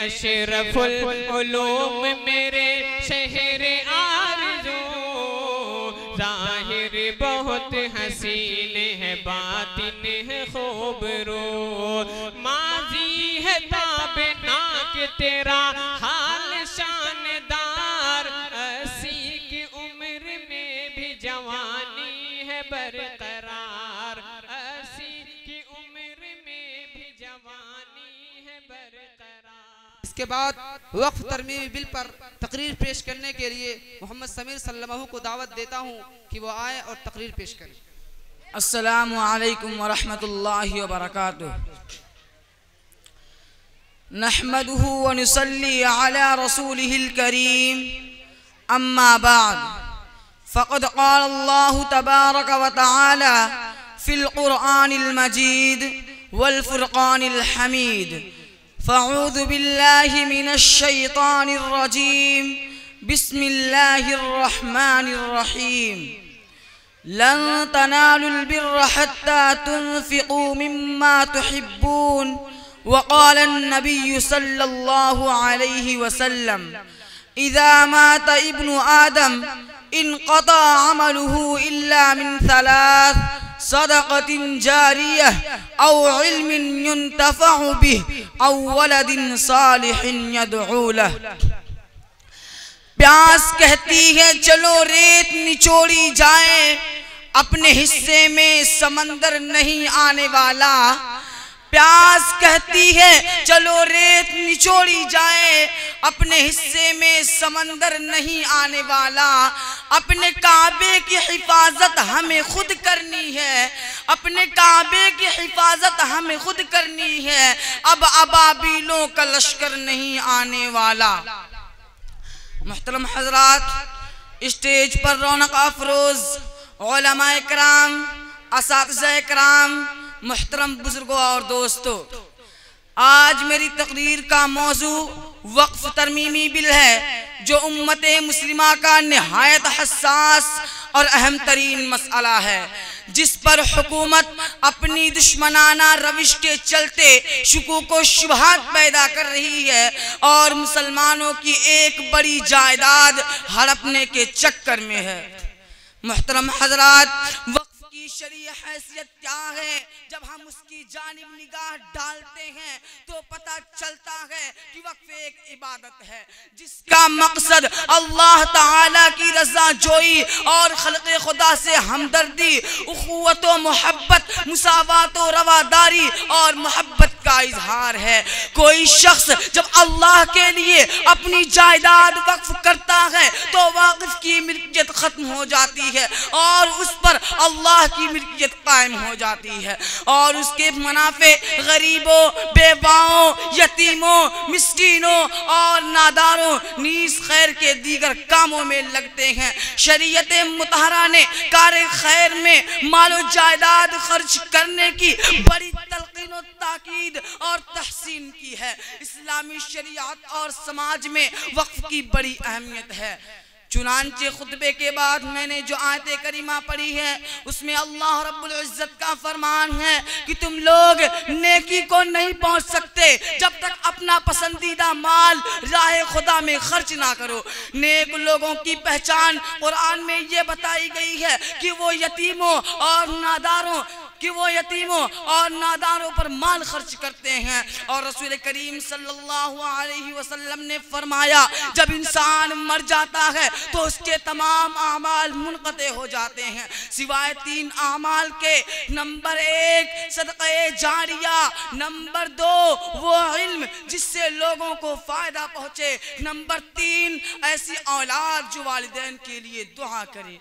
अशरफुल उलूम मेरे शहर आरज़ू, ज़ाहिर बहुत हसीन है बातिन है खूबरो, माज़ी है ताबनाक तेरा हाल शानदार, 80 की उम्र में भी जवानी है बरकरार, 80 की उम्र में भी जवानी है बरकरार। इसके बाद वक्फ तरमीमी बिल पर तकरीर पेश करने के लिए मोहम्मद समीर सल्लमाहू को दावत देता हूँ कि वो आए और तकरीर पेश करें। अस्सलामु अलैकुम व रहमतुल्लाहि व बरकातुहू। नहमदुहु व नुसल्ली अला रसूलिहिल करीम, अम्मा बाद, फ़क़द क़ाल अल्लाहु तबारक व तआला फ़िल क़ुरआनिल मजीद वल फ़ुरक़ानिल हमीद, फ़अऊज़ु बिल्लाहि मिनश शैतानिर रजीम, बिस्मिल्लाहिर रहमानिर रहीम। लन तनालुल बिर्र हत्ता तुनफ़िक़ू मिम्मा तुहिब्बून, वक़ाल अन्नबिय्यु सल्लल्लाहु अलैहि वसल्लम, इज़ा मात इब्नु आदम इनक़ता अमलुहु इल्ला मिन सलास, सदक़तिन जारियह औ इल्मिन युन्तफ़अु बिह औ वलदिन सालिहिन यदऊ लह। प्यास कहती है चलो रेत निचोड़ी जाए, अपने हिस्से में समंदर नहीं आने वाला। प्यास कहती है चलो रेत निचोड़ी जाए, अपने हिस्से में समंदर नहीं आने वाला। अपने काबे की हिफाजत हमें खुद करनी है, अपने काबे की हिफाजत हमें खुद करनी है, अब अबाबीलों का लश्कर नहीं आने वाला। मुहतरम हजरात, स्टेज पर रौनक अफरोज उलमा इकराम, असातिज़ा इकराम, मुहतरम बुजुर्गों और दोस्तों, आज मेरी तकरीर का मौजू वक्फ तरमीमी बिल है, जो उम्मत मुस्लिमा का निहायत हसास और अहम तरीन मसला है, जिस पर हुकूमत अपनी दुश्मनाना रविश के चलते शुकूक व शुबहात पैदा कर रही है और मुसलमानों की एक बड़ी जायदाद हड़पने के चक्कर में है। मुहतरम हजरात, वक्फ की शरई हैसियत क्या है? जब हम उसकी जानिब निगाह डालते हैं तो पता चलता है कि वक्फ एक इबादत है जिसका मकसद अल्लाह ताला की रजा जोई और खल्क़े खुदा से हमदर्दी, उखुवत व मोहब्बत, मुसावात व रवादारी और मोहब्बत का इजहार है। कोई शख्स जब अल्लाह के लिए अपनी जायदाद वक्फ करता है तो वाक़िफ की मिल्कियत खत्म हो जाती है और उस पर अल्लाह की मिल्कियत कायम हो जाती है और उसके मुनाफे गरीबों, बेवाओं, यतीमों, मिस्कीनों और नादारों नीस खैर के दीगर कामों में लगते हैं। शरीयत मुतहरा ने कार खैर में मालो जायदाद खर्च करने की बड़ी तलकीन और ताकीद और तहसीन की है। इस्लामी शरीयत और समाज में वक्फ की बड़ी अहमियत है। चुनांचे खुतबे के बाद मैंने जो आयत करीमा पढ़ी है उसमें अल्लाह रब्बुल इज्जत का फरमान है कि तुम लोग नेकी को नहीं पहुंच सकते जब तक अपना पसंदीदा माल राह खुदा में खर्च ना करो। नेक लोगों की पहचान कुरान में ये बताई गई है कि वो यतीमों और नादारों पर माल खर्च करते हैं और रसूल करीम सल्लल्लाहु अलैहि वसल्लम ने फरमाया जब इंसान मर जाता है तो उसके तमाम आमाल मुनक़ते हो जाते हैं सिवाय 3 आमाल के। नंबर 1 सदक़े जारिया, नंबर 2 वो इल्म जिससे लोगों को फायदा पहुँचे, नंबर 3 ऐसी औलाद जो वालिदैन के लिए दुआ करे।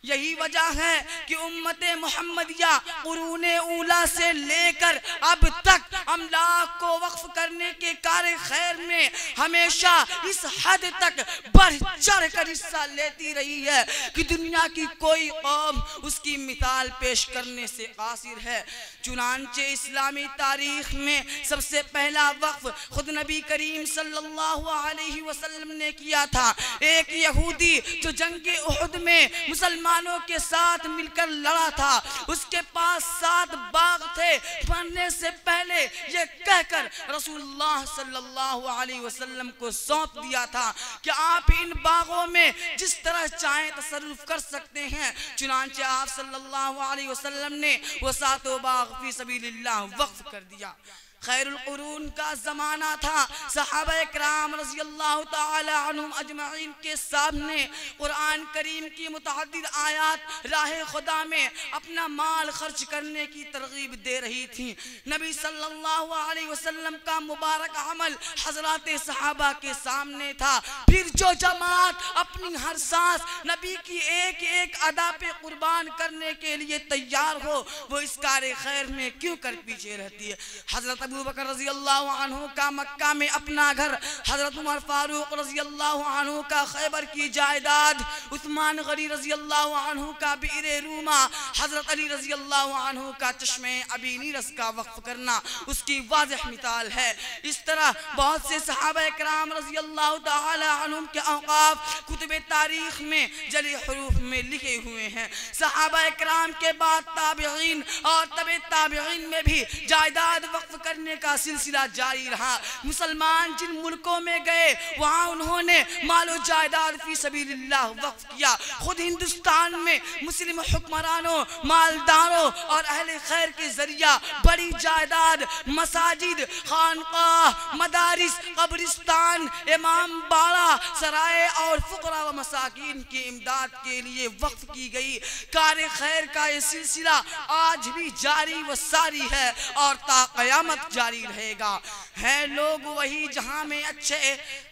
यही वजह है कि उम्मते मुहम्मदिया कुरूने ऊला से लेकर अब तक अमलाक को वक्फ करने के कार्य खैर में हमेशा इस हद तक बढ़ चढ़ कर हिस्सा लेती रही है कि दुनिया की कोई कौम उसकी मिसाल पेश करने से कासिर है। चुनांचे इस्लामी तारीख में सबसे पहला वक्फ खुद नबी करीम सल्लल्लाहु अलैहि वसल्लम ने किया था। एक यहूदी जो जंग उहद में मुसलमान मुसलमानों के साथ मिलकर लड़ा था। उसके पास 7 बाग थे। मरने से पहले ये कहकर रसूलुल्लाह सल्लल्लाहु अलैहि वसल्लम को सौंप दिया था कि आप इन बागों में जिस तरह चाहें तसर्रुफ कर सकते हैं। चुनांचे आप सल्लल्लाहु अलैहि वसल्लम ने वो 7 बाग फी सबीलिल्लाह वक्फ कर दिया। खैरुल कुरून का ज़माना था। सहाबा किराम रज़ियल्लाहु ताला अन्हुम अजमईन के सामने कुरान करीम की मुतअद्दिद आयात राह खुदा में अपना माल खर्च करने की तरगीब दे रही थी। नबी सल्लल्लाहु अलैहि वसल्लम का मुबारक अमल हज़रात सहाबा के सामने था। फिर जो जमात अपनी हर सांस नबी की एक एक अदा पे कुर्बान करने के लिए तैयार हो, वो इस कार्य खैर में क्यों कर पीछे रहती है। हज़रत अबू बकर रज़ी अल्लाह अन्हु का मक्का में अपना घर, हज़रत उमर फारूक रज़ी अल्लाह अन्हु का खैबर की जायदाद, उस्मान गनी रज़ी अल्लाह अन्हु का बिरे रूमा, हज़रत अली रज़ी अल्लाह अन्हु का चश्मे अबी नीरस का वक्फ करना उसकी वाज़ेह मिसाल है। इस तरह बहुत से सहाबा किराम रज़ी अल्लाह ताला अन्हुम के औक़ाफ़ कुतुब तारीख़ में जली हुरूफ में लिखे हुए हैं। सहाबा किराम के बाद ताबिईन और तबे ताबिईन में भी जायदाद वक्फ करने का सिलसिला जारी रहा। मुसलमान जिन मुल्कों में गए वहाँ उन्होंने मालो जायदाद फी सबीलिल्लाह वक्फ किया। खुद हिंदुस्तान में मुस्लिम हुक्मरानों, मालदारों और अहले खैर के जरिया बड़ी जायदाद मसाजिद, खानकाह, मदारिस, कब्रिस्तान, इमाम बाड़ा, सराय और फुकरा व मसाकीन की इमदाद के लिए वक्फ की गई। कार्य खैर का ये सिलसिला आज भी जारी व सारी है और ता क़यामत जारी रहेगा। हैं लोग वही जहां में अच्छे,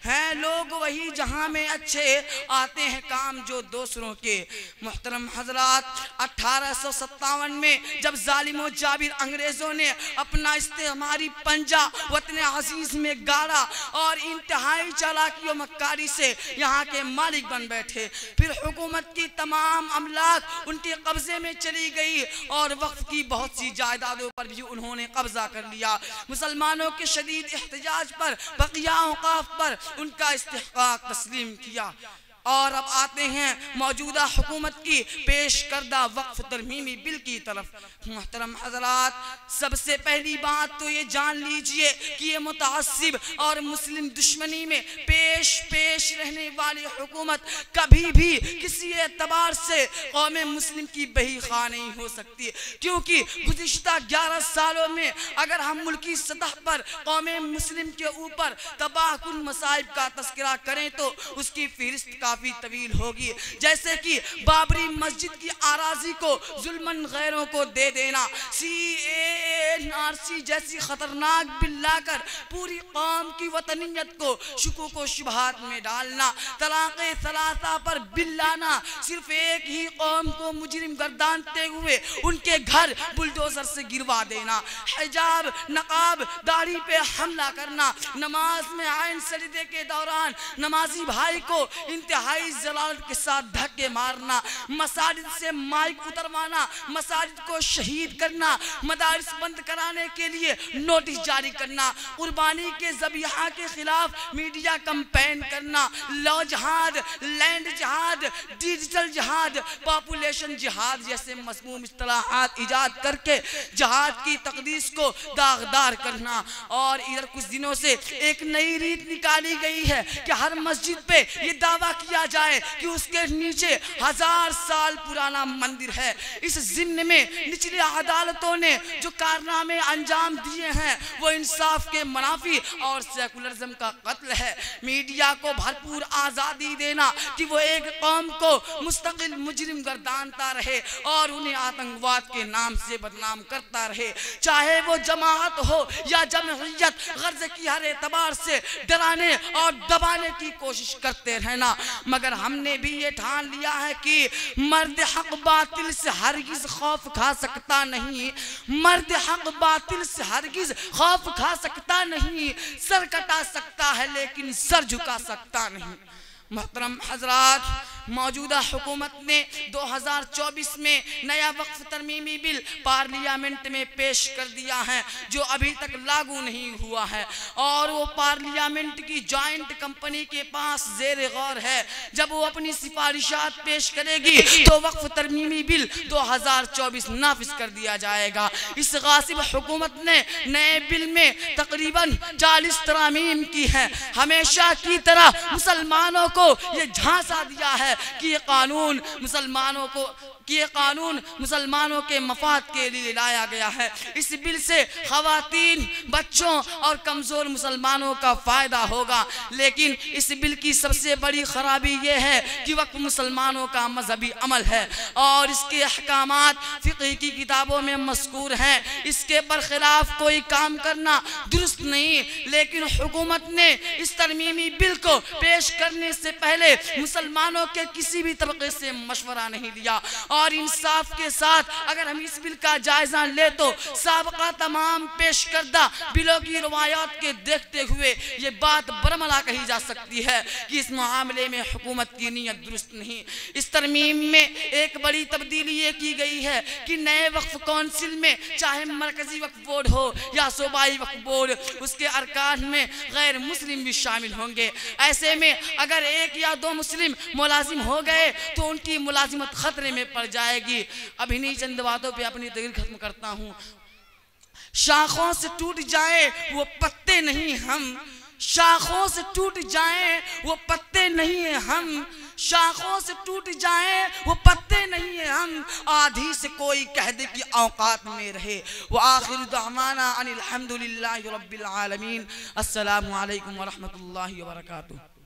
हैं लोग वही जहां में अच्छे, आते हैं काम जो दूसरों के। मुहतरम हजरात, 1857 में जब जालिमो जाबिर अंग्रेजों ने अपना इस्तेमारी पंजा वतन अजीज में गाड़ा और इंतहाई चालाकी और मक्कारी से यहाँ के मालिक बन बैठे, फिर हुकूमत की तमाम अमलाक उनके कब्जे में चली गई और वक्फ की बहुत सी जायदादों पर भी उन्होंने कब्जा कर लिया। मुसलमानों के शदीद एहतजाज पर, बकिया औकाफ पर उनका इस्तिहकाक तस्लीम किया। और अब आते हैं मौजूदा हुकूमत की पेश करदा वक्फ तरमीमी बिल की तरफ। मुहतरम हजरात, सबसे पहली बात तो ये जान लीजिए कि ये मुतअस्सिब और मुस्लिम दुश्मनी में पेश रहने वाली हुकूमत कभी भी किसी एतबार से कौम मुस्लिम की बही खा नहीं हो सकती, क्योंकि गुज़िश्ता 11 सालों में अगर हम मुल्की सतह पर कौम मुस्लिम के ऊपर तबाहकुन मसाइब का तस्करा करें तो उसकी फहरिस्त काफी तवील होगी। जैसे कि बाबरी मस्जिद की आराजी को जुल्मन गैरों को दे देना, CAA जैसी खतरनाक बिल लाकर पूरी कौम की वतनियत को शुकूक व शुबहात में डालना, तलाक़े सलासा पर बिल लाना, सिर्फ एक ही कौम को मुजरिम गर्दानते हुए उनके घर बुलडोजर से गिरवा देना, हिजाब, नकाब, दाढ़ी पे हमला करना, नमाज में आइन सजदे के दौरान नमाजी भाई को इंतहाई जलालत के साथ धक्के मारना, मसाजिद से माइक उतरवाना, मसाजिद को शहीद करना, मदारिस बंद कराने के लिए नोटिस जारी करना, कुर्बानी के ज़बीहा के खिलाफ मीडिया कैंपेन करना, लॉ जहाद, लैंड जहाद, डिजिटल जहाद, पॉपुलेशन जहाद जैसे मज़मूम इस्तिलाहात इजाद करके जहाद की तकदीस को दागदार करना। और इधर कुछ दिनों से एक नई रीत निकाली गई है कि हर मस्जिद पे ये दावा किया जाए कि उसके नीचे 1000 साल पुराना मंदिर है। इस जिम्न में निचली अदालतों ने जो कारनामे अंजाम दिए हैं वो इंसाफ के मुनाफी और सेकुलरिज्म का कत्ल है। मीडिया को भरपूर आज़ादी देना कि वो एक कौम को मुस्तकिल मुजरिम गर्दानता रहे और उन्हें आतंकवाद के नाम से बदनाम करता रहे, चाहे वो जमात हो या जमहियत, गर्ज की हर एतबार से डराने और दबाने की कोशिश करते रहना। मगर हमने भी ये ठान लिया है कि मर्द हक बातिल से हरगिज खौफ खा सकता नहीं, मर्द हक बातिल से हरगिज खौफ खा सकता नहीं, सर कटा सकता है लेकिन सर झुका सकता नहीं। मोहतरम हजरात, मौजूदा हुकूमत ने 2024 में नया वक्फ तरमीमी बिल पार्लियामेंट में पेश कर दिया है जो अभी तक लागू नहीं हुआ है और वो पार्लियामेंट की जॉइंट कंपनी के पास ज़ेर गौर है। जब वो अपनी सिफारिशात पेश करेगी तो वक्फ तरमीमी बिल 2024 नाफिज कर दिया जाएगा। इस गासिब हुकूमत ने नए बिल में तकरीबन 40 तरामीम की है। हमेशा की तरह मुसलमानों को ये झांसा दिया है कि ये कानून मुसलमानों के मफाद के लिए लाया गया है। इस बिल से खवातीन, बच्चों और कमज़ोर मुसलमानों का फ़ायदा होगा, लेकिन इस बिल की सबसे बड़ी ख़राबी यह है कि वक्फ मुसलमानों का मजहबी अमल है और इसके अहकामात फ़िक़्ह की किताबों में मज़कूर हैं। इसके बरखिलाफ़ कोई काम करना दुरुस्त नहीं, लेकिन हुकूमत ने इस तरमीमी बिल को पेश करने से पहले मुसलमानों के किसी भी तबके से मशवरा नहीं लिया। और इंसाफ के साथ अगर हम इस बिल का जायजा ले तो साबका तमाम पेश करदा बिलों की रवायात के देखते हुए ये बात बरमला कही जा सकती है कि इस मामले में हुकूमत की नीयत दुरुस्त नहीं। इस तरमीम में एक बड़ी तब्दीली ये की गई है कि नए वक्फ कौंसिल में चाहे मरकजी वक्फ बोर्ड हो या सूबाई वक्फ बोर्ड, उसके अरकान में गैर मुस्लिम भी शामिल होंगे। ऐसे में अगर एक या दो मुस्लिम मुलाजिम हो गए तो उनकी मुलाजिमत खतरे में पड़ जाएगी। अब इन्हीं चंद बातों पे अपनी तकरीर खत्म करता हूँ। शाखों से टूट जाए वो पत्ते नहीं हम, शाखों से टूट जाए वो पत्ते नहीं है हम, शाखों से टूट जाए वो पत्ते नहीं है हम, आधी से कोई कह दे कि औकात में रहे। वो आखिर दुआना अनिल हम्दुलिल्लाहि रब्बिल आलमीन। अस्सलामु अलैकुम व रहमतुल्लाहि व बरकातुहू।